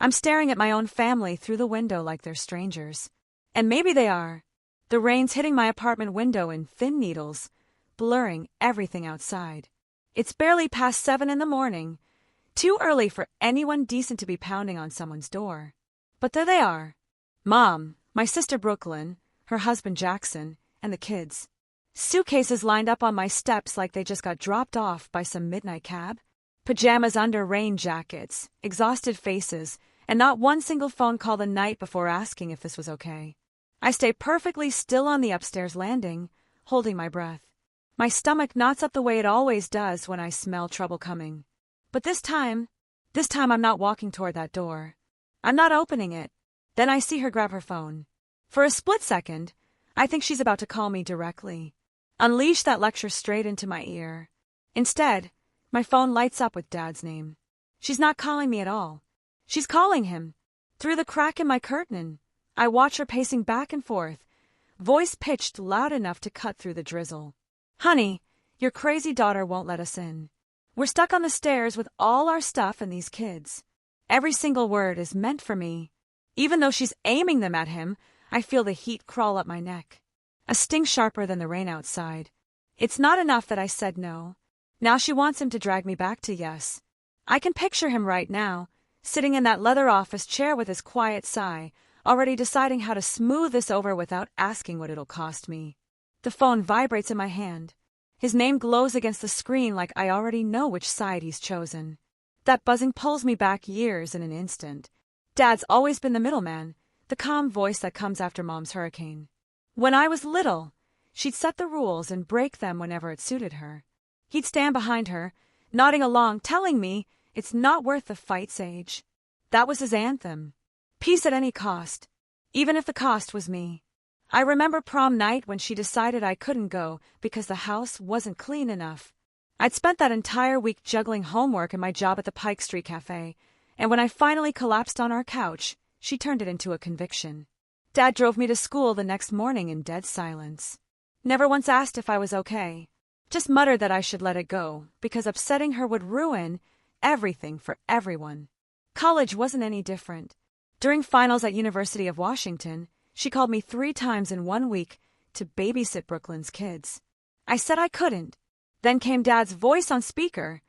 I'm staring at my own family through the window like they're strangers. And maybe they are. The rain's hitting my apartment window in thin needles, blurring everything outside. It's barely past 7 in the morning, too early for anyone decent to be pounding on someone's door. But there they are. Mom, my sister Brooklyn, her husband Jackson, and the kids. Suitcases lined up on my steps like they just got dropped off by some midnight cab. Pajamas under rain jackets, exhausted faces, and not one single phone call the night before asking if this was okay. I stay perfectly still on the upstairs landing, holding my breath. My stomach knots up the way it always does when I smell trouble coming. But this time I'm not walking toward that door. I'm not opening it. Then I see her grab her phone. For a split second, I think she's about to call me directly. Unleash that lecture straight into my ear. Instead, my phone lights up with Dad's name. She's not calling me at all. She's calling him. Through the crack in my curtain, I watch her pacing back and forth, voice pitched loud enough to cut through the drizzle. Honey, your crazy daughter won't let us in. We're stuck on the stairs with all our stuff and these kids. Every single word is meant for me. Even though she's aiming them at him, I feel the heat crawl up my neck. A sting sharper than the rain outside. It's not enough that I said no. Now she wants him to drag me back to yes. I can picture him right now, sitting in that leather office chair with his quiet sigh, already deciding how to smooth this over without asking what it'll cost me. The phone vibrates in my hand. His name glows against the screen like I already know which side he's chosen. That buzzing pulls me back years in an instant. Dad's always been the middleman, the calm voice that comes after Mom's hurricane. When I was little, she'd set the rules and break them whenever it suited her. He'd stand behind her, nodding along, telling me it's not worth the fight, Sage. That was his anthem. Peace at any cost, even if the cost was me. I remember prom night when she decided I couldn't go because the house wasn't clean enough. I'd spent that entire week juggling homework and my job at the Pike Street Cafe, and when I finally collapsed on our couch, she turned it into a conviction. Dad drove me to school the next morning in dead silence. Never once asked if I was okay. Just muttered that I should let it go, because upsetting her would ruin everything for everyone. College wasn't any different. During finals at University of Washington, she called me 3 times in 1 week to babysit Brooklyn's kids. I said I couldn't. Then came Dad's voice on speaker.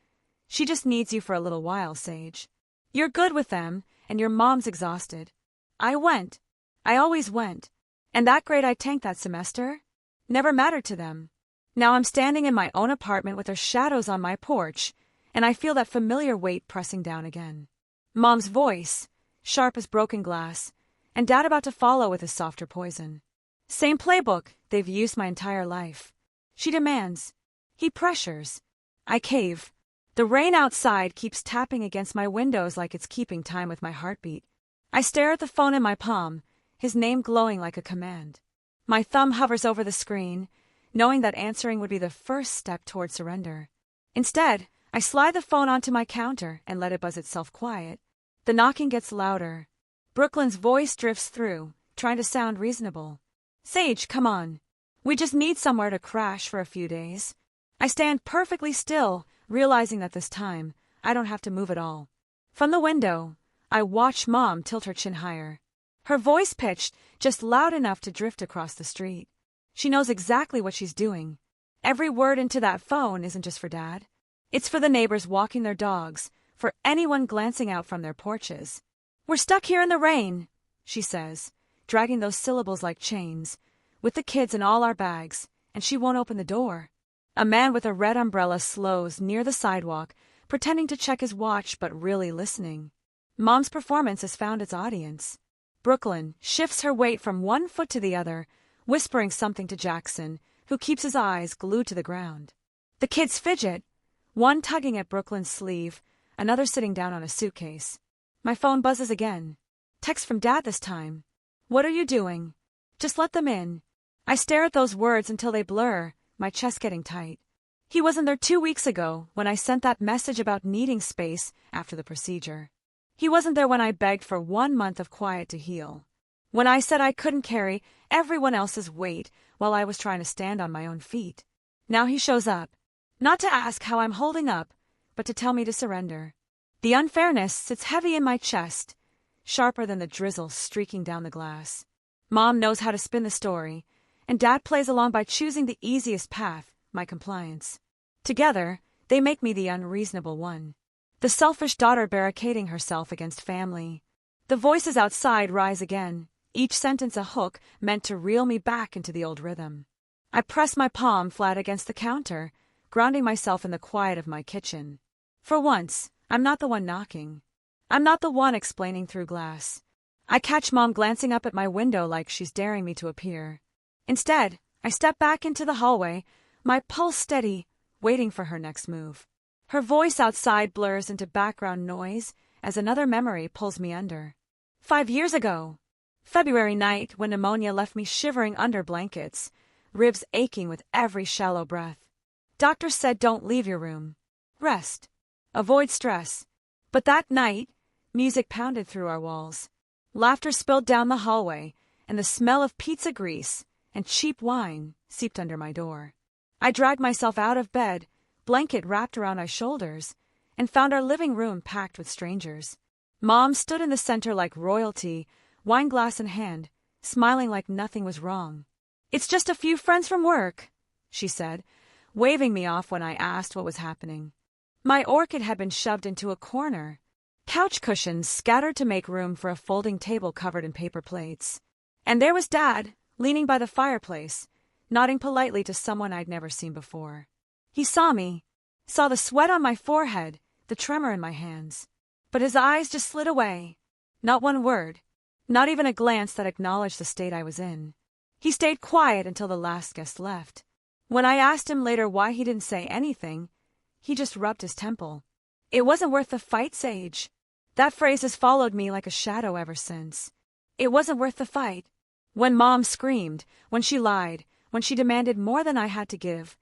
She just needs you for a little while, Sage. You're good with them, and your mom's exhausted. I went. I always went. And that grade I tanked that semester never mattered to them. Now I'm standing in my own apartment with their shadows on my porch, and I feel that familiar weight pressing down again. Mom's voice, sharp as broken glass, and Dad about to follow with his softer poison. Same playbook they've used my entire life. She demands. He pressures. I cave. The rain outside keeps tapping against my windows like it's keeping time with my heartbeat. I stare at the phone in my palm, his name glowing like a command. My thumb hovers over the screen, knowing that answering would be the first step toward surrender. Instead, I slide the phone onto my counter and let it buzz itself quiet. The knocking gets louder. Brooklyn's voice drifts through, trying to sound reasonable. Sage, come on. We just need somewhere to crash for a few days. I stand perfectly still, realizing that this time, I don't have to move at all. From the window, I watch Mom tilt her chin higher. Her voice pitched, just loud enough to drift across the street. She knows exactly what she's doing. Every word into that phone isn't just for Dad. It's for the neighbors walking their dogs, for anyone glancing out from their porches. We're stuck here in the rain, she says, dragging those syllables like chains, with the kids and all our bags, and she won't open the door. A man with a red umbrella slows near the sidewalk, pretending to check his watch but really listening. Mom's performance has found its audience. Brooklyn shifts her weight from one foot to the other, whispering something to Jackson, who keeps his eyes glued to the ground. The kids fidget, one tugging at Brooklyn's sleeve, another sitting down on a suitcase. My phone buzzes again. Text from Dad this time. What are you doing? Just let them in. I stare at those words until they blur, my chest getting tight. He wasn't there 2 weeks ago when I sent that message about needing space after the procedure. He wasn't there when I begged for 1 month of quiet to heal. When I said I couldn't carry everyone else's weight while I was trying to stand on my own feet. Now he shows up, not to ask how I'm holding up, but to tell me to surrender. The unfairness sits heavy in my chest, sharper than the drizzle streaking down the glass. Mom knows how to spin the story, and Dad plays along by choosing the easiest path, my compliance. Together, they make me the unreasonable one. The selfish daughter barricading herself against family. The voices outside rise again, each sentence a hook meant to reel me back into the old rhythm. I press my palm flat against the counter, grounding myself in the quiet of my kitchen. For once, I'm not the one knocking. I'm not the one explaining through glass. I catch Mom glancing up at my window like she's daring me to appear. Instead, I step back into the hallway, my pulse steady, waiting for her next move. Her voice outside blurs into background noise as another memory pulls me under. 5 years ago, February night when pneumonia left me shivering under blankets, ribs aching with every shallow breath. Doctor said don't leave your room. Rest. Avoid stress. But that night, music pounded through our walls. Laughter spilled down the hallway, and the smell of pizza grease and cheap wine seeped under my door. I dragged myself out of bed, blanket wrapped around my shoulders, and found our living room packed with strangers. Mom stood in the center like royalty, wine glass in hand, smiling like nothing was wrong. "It's just a few friends from work," she said, waving me off when I asked what was happening. My orchid had been shoved into a corner, couch cushions scattered to make room for a folding table covered in paper plates. And there was Dad, leaning by the fireplace, nodding politely to someone I'd never seen before. He saw me, saw the sweat on my forehead, the tremor in my hands. But his eyes just slid away. Not one word, not even a glance that acknowledged the state I was in. He stayed quiet until the last guest left. When I asked him later why he didn't say anything, he just rubbed his temple. "It wasn't worth the fight, Sage." That phrase has followed me like a shadow ever since. It wasn't worth the fight. When Mom screamed, when she lied, when she demanded more than I had to give,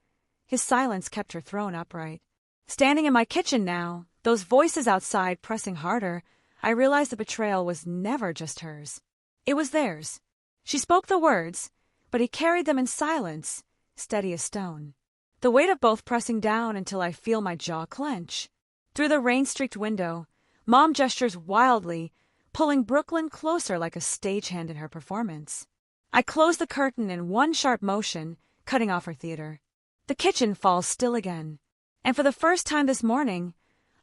his silence kept her throne upright. Standing in my kitchen now, those voices outside pressing harder, I realized the betrayal was never just hers. It was theirs. She spoke the words, but he carried them in silence, steady as stone. The weight of both pressing down until I feel my jaw clench. Through the rain-streaked window, Mom gestures wildly, pulling Brooklyn closer like a stagehand in her performance. I close the curtain in one sharp motion, cutting off her theater. The kitchen falls still again, and for the first time this morning,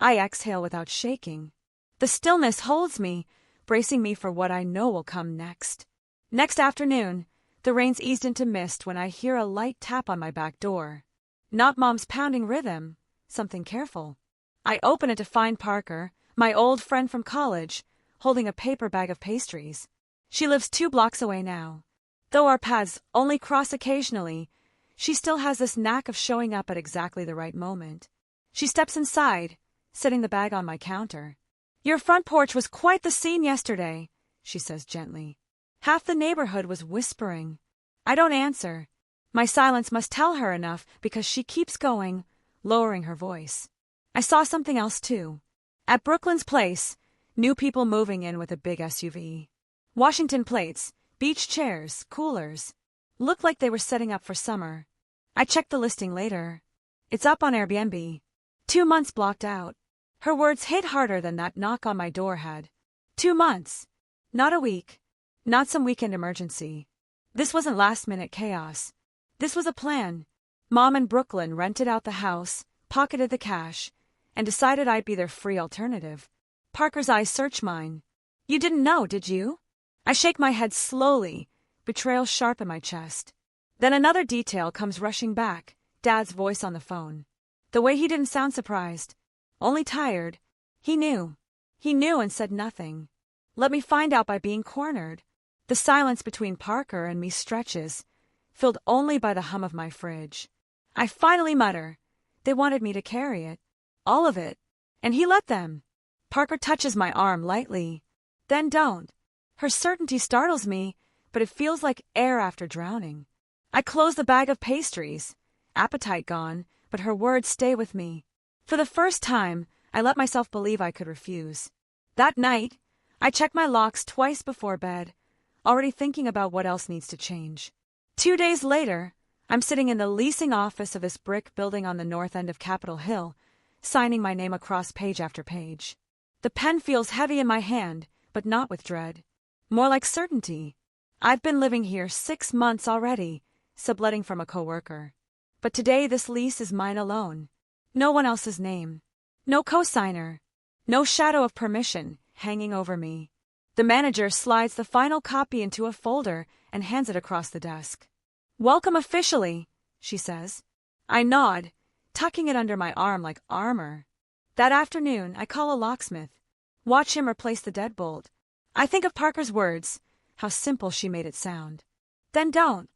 I exhale without shaking. The stillness holds me, bracing me for what I know will come next. Next afternoon, the rain's eased into mist when I hear a light tap on my back door. Not Mom's pounding rhythm, something careful. I open it to find Parker, my old friend from college, holding a paper bag of pastries. She lives 2 blocks away now. Though our paths only cross occasionally, she still has this knack of showing up at exactly the right moment. She steps inside, setting the bag on my counter. "Your front porch was quite the scene yesterday," she says gently. Half the neighborhood was whispering. I don't answer. My silence must tell her enough because she keeps going, lowering her voice. I saw something else too. At Brooklyn's place, new people moving in with a big SUV. Washington plates, beach chairs, coolers. Looked like they were setting up for summer. I checked the listing later. It's up on Airbnb. 2 months blocked out. Her words hit harder than that knock on my door had. 2 months. Not a week. Not some weekend emergency. This wasn't last-minute chaos. This was a plan. Mom and Brooklyn rented out the house, pocketed the cash, and decided I'd be their free alternative. Parker's eyes search mine. "You didn't know, did you?" I shake my head slowly, betrayal sharp in my chest. Then another detail comes rushing back, Dad's voice on the phone. The way he didn't sound surprised, only tired. He knew. He knew and said nothing. Let me find out by being cornered. The silence between Parker and me stretches, filled only by the hum of my fridge. I finally mutter. They wanted me to carry it. All of it. And he let them. Parker touches my arm lightly. Then don't. Her certainty startles me, but it feels like air after drowning. I close the bag of pastries. Appetite gone, but her words stay with me. For the first time, I let myself believe I could refuse. That night, I check my locks twice before bed, already thinking about what else needs to change. 2 days later, I'm sitting in the leasing office of this brick building on the north end of Capitol Hill, signing my name across page after page. The pen feels heavy in my hand, but not with dread. More like certainty. I've been living here 6 months already, subletting from a coworker. But today this lease is mine alone. No one else's name. No cosigner. No shadow of permission hanging over me. The manager slides the final copy into a folder and hands it across the desk. "Welcome officially," she says. I nod, tucking it under my arm like armor. That afternoon, I call a locksmith. Watch him replace the deadbolt. I think of Parker's words, how simple she made it sound. Then don't.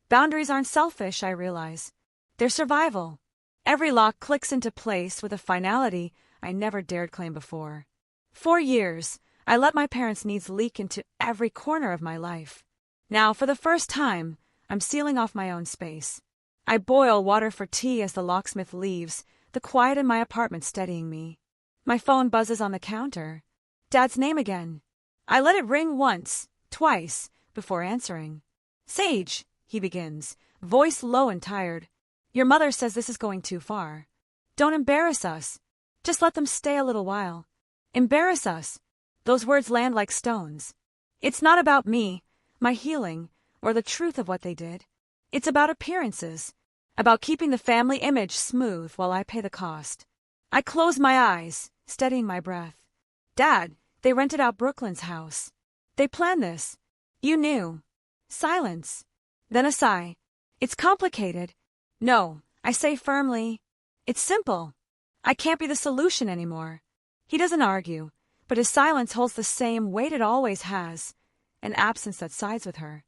Boundaries aren't selfish, I realize. They're survival. Every lock clicks into place with a finality I never dared claim before. 4 years, I let my parents' needs leak into every corner of my life. Now, for the first time, I'm sealing off my own space. I boil water for tea as the locksmith leaves, the quiet in my apartment steadying me. My phone buzzes on the counter. Dad's name again. I let it ring once, twice, before answering. "Sage," he begins, voice low and tired. "Your mother says this is going too far. Don't embarrass us. Just let them stay a little while." Embarrass us. Those words land like stones. It's not about me, my healing, or the truth of what they did. It's about appearances, about keeping the family image smooth while I pay the cost. I close my eyes, steadying my breath. "Dad, they rented out Brooklyn's house. They planned this. You knew." Silence. Then a sigh. "It's complicated." "No," I say firmly. "It's simple. I can't be the solution anymore." He doesn't argue, but his silence holds the same weight it always has, an absence that sides with her.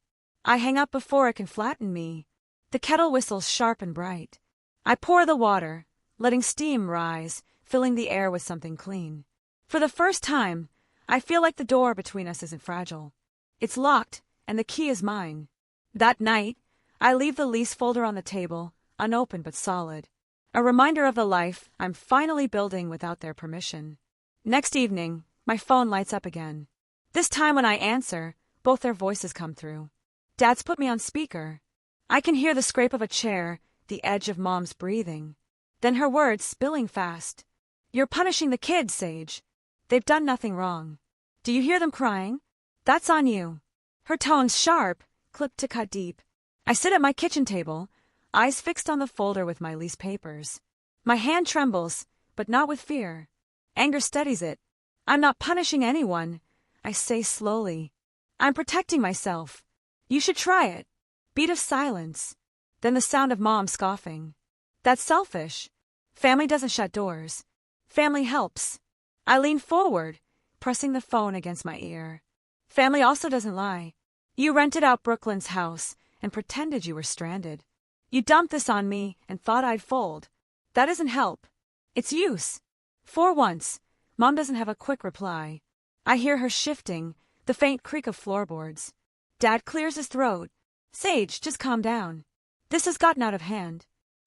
I hang up before it can flatten me. The kettle whistles sharp and bright. I pour the water, letting steam rise, filling the air with something clean. For the first time, I feel like the door between us isn't fragile. It's locked, and the key is mine. That night, I leave the lease folder on the table, unopened but solid. A reminder of the life I'm finally building without their permission. Next evening, my phone lights up again. This time when I answer, both their voices come through. Dad's put me on speaker. I can hear the scrape of a chair, the edge of Mom's breathing. Then her words spilling fast. "You're punishing the kids, Sage. They've done nothing wrong. Do you hear them crying? That's on you." Her tone's sharp, clipped to cut deep. I sit at my kitchen table, eyes fixed on the folder with my lease papers. My hand trembles, but not with fear. Anger steadies it. "I'm not punishing anyone," I say slowly. "I'm protecting myself. You should try it." Beat of silence. Then the sound of Mom scoffing. "That's selfish. Family doesn't shut doors. Family helps." I lean forward, pressing the phone against my ear. "Family also doesn't lie. You rented out Brooklyn's house and pretended you were stranded. You dumped this on me and thought I'd fold. That isn't help. It's use." For once, Mom doesn't have a quick reply. I hear her shifting, the faint creak of floorboards. Dad clears his throat. "Sage, just calm down. This has gotten out of hand.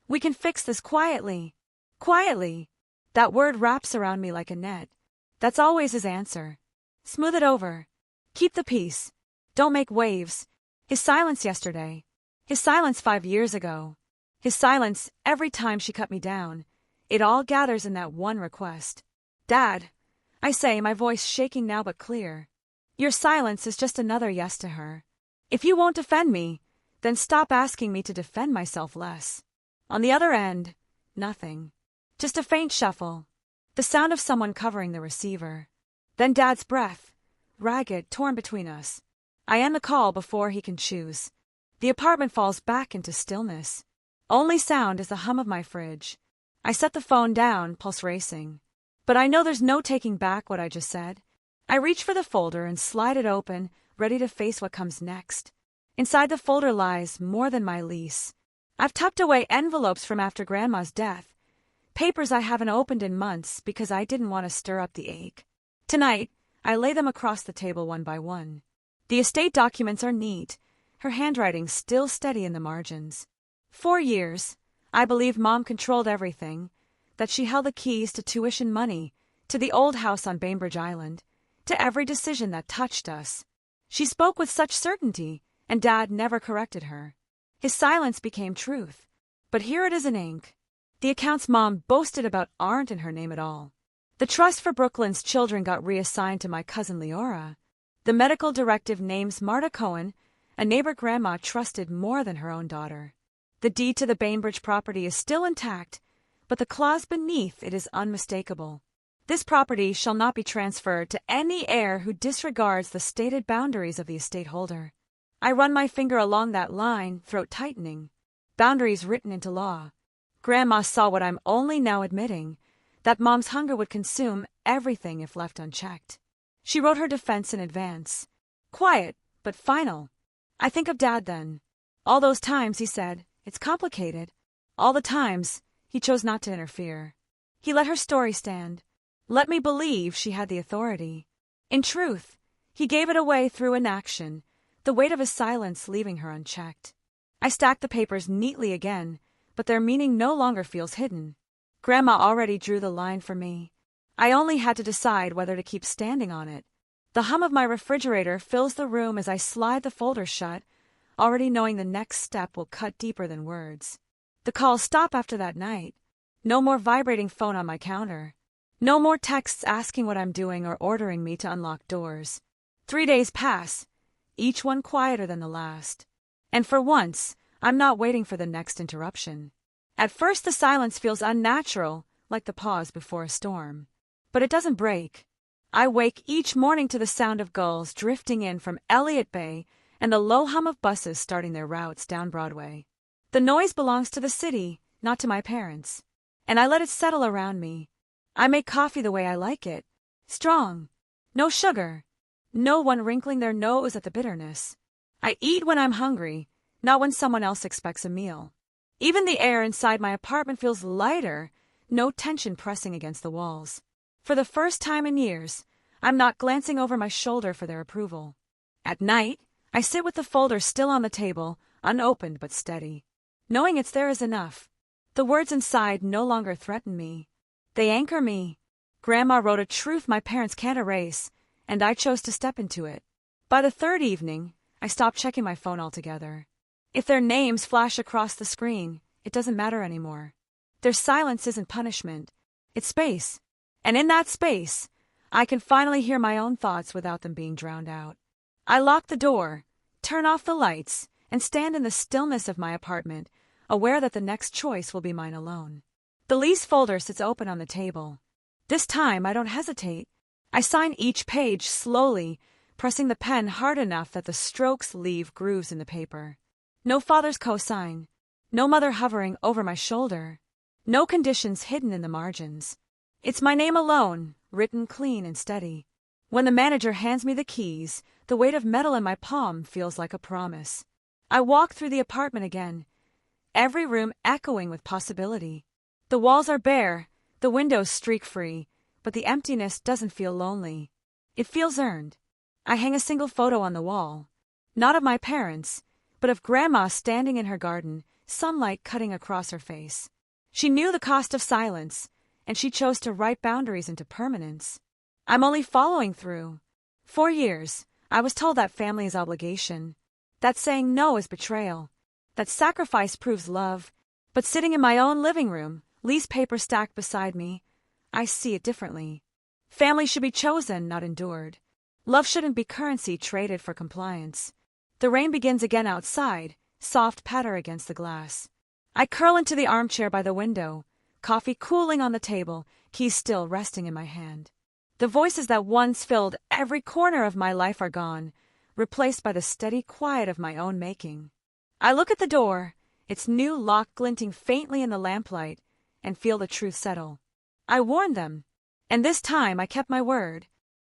We can fix this quietly." Quietly. That word wraps around me like a net. That's always his answer. Smooth it over. Keep the peace. Don't make waves. His silence yesterday. His silence 5 years ago. His silence every time she cut me down. It all gathers in that one request. "Dad," I say, my voice shaking now but clear. "Your silence is just another yes to her. If you won't defend me, then stop asking me to defend myself less." On the other end, nothing. Just a faint shuffle. The sound of someone covering the receiver. Then Dad's breath, ragged, torn between us. I end the call before he can choose. The apartment falls back into stillness. Only sound is the hum of my fridge. I set the phone down, pulse racing. But I know there's no taking back what I just said. I reach for the folder and slide it open, ready to face what comes next. Inside the folder lies more than my lease. I've tucked away envelopes from after Grandma's death, papers I haven't opened in months because I didn't want to stir up the ache. Tonight, I lay them across the table one by one. The estate documents are neat, her handwriting still steady in the margins. 4 years, I believed Mom controlled everything, that she held the keys to tuition money, to the old house on Bainbridge Island, to every decision that touched us. She spoke with such certainty, and Dad never corrected her. His silence became truth. But here it is in ink. The accounts Mom boasted about aren't in her name at all. The The trust for Brooklyn's children got reassigned to my cousin Leora. The medical directive names Marta Cohen, a neighbor grandma trusted more than her own daughter. The deed to the Bainbridge property is still intact, but the clause beneath it is unmistakable. This property shall not be transferred to any heir who disregards the stated boundaries of the estate holder. I run my finger along that line, throat tightening. Boundaries written into law. Grandma saw what I'm only now admitting, that Mom's hunger would consume everything if left unchecked. She wrote her defense in advance. Quiet, but final. I think of Dad then. All those times he said, "It's complicated." All the times he chose not to interfere. He let her story stand. Let me believe she had the authority. In truth, he gave it away through inaction, the weight of his silence leaving her unchecked. I stacked the papers neatly again, but their meaning no longer feels hidden. Grandma already drew the line for me. I only had to decide whether to keep standing on it. The hum of my refrigerator fills the room as I slide the folder shut, already knowing the next step will cut deeper than words. The calls stop after that night. No more vibrating phone on my counter. No more texts asking what I'm doing or ordering me to unlock doors. 3 days pass, each one quieter than the last. And for once, I'm not waiting for the next interruption. At first the silence feels unnatural, like the pause before a storm. But it doesn't break. I wake each morning to the sound of gulls drifting in from Elliott Bay and the low hum of buses starting their routes down Broadway. The noise belongs to the city, not to my parents. And I let it settle around me. I make coffee the way I like it. Strong. No sugar. No one wrinkling their nose at the bitterness. I eat when I'm hungry, not when someone else expects a meal. Even the air inside my apartment feels lighter, no tension pressing against the walls. For the first time in years, I'm not glancing over my shoulder for their approval. At night, I sit with the folder still on the table, unopened but steady. Knowing it's there is enough. The words inside no longer threaten me. They anchor me. Grandma wrote a truth my parents can't erase, and I chose to step into it. By the third evening, I stopped checking my phone altogether. If their names flash across the screen, it doesn't matter anymore. Their silence isn't punishment. It's space. And in that space, I can finally hear my own thoughts without them being drowned out. I lock the door, turn off the lights, and stand in the stillness of my apartment, aware that the next choice will be mine alone. The lease folder sits open on the table. This time I don't hesitate. I sign each page slowly, pressing the pen hard enough that the strokes leave grooves in the paper. No father's cosign. No mother hovering over my shoulder. No conditions hidden in the margins. It's my name alone, written clean and steady. When the manager hands me the keys, the weight of metal in my palm feels like a promise. I walk through the apartment again, every room echoing with possibility. The walls are bare, the windows streak-free, but the emptiness doesn't feel lonely. It feels earned. I hang a single photo on the wall, not of my parents, but of Grandma standing in her garden, sunlight cutting across her face. She knew the cost of silence, and she chose to write boundaries into permanence. I'm only following through. 4 years, I was told that family is obligation, that saying no is betrayal, that sacrifice proves love, but sitting in my own living room, lease paper stacked beside me, I see it differently. Family should be chosen, not endured. Love shouldn't be currency traded for compliance. The rain begins again outside, soft patter against the glass. I curl into the armchair by the window, coffee cooling on the table, keys still resting in my hand. The voices that once filled every corner of my life are gone, replaced by the steady quiet of my own making. I look at the door, its new lock glinting faintly in the lamplight, and feel the truth settle. I warned them, and this time I kept my word.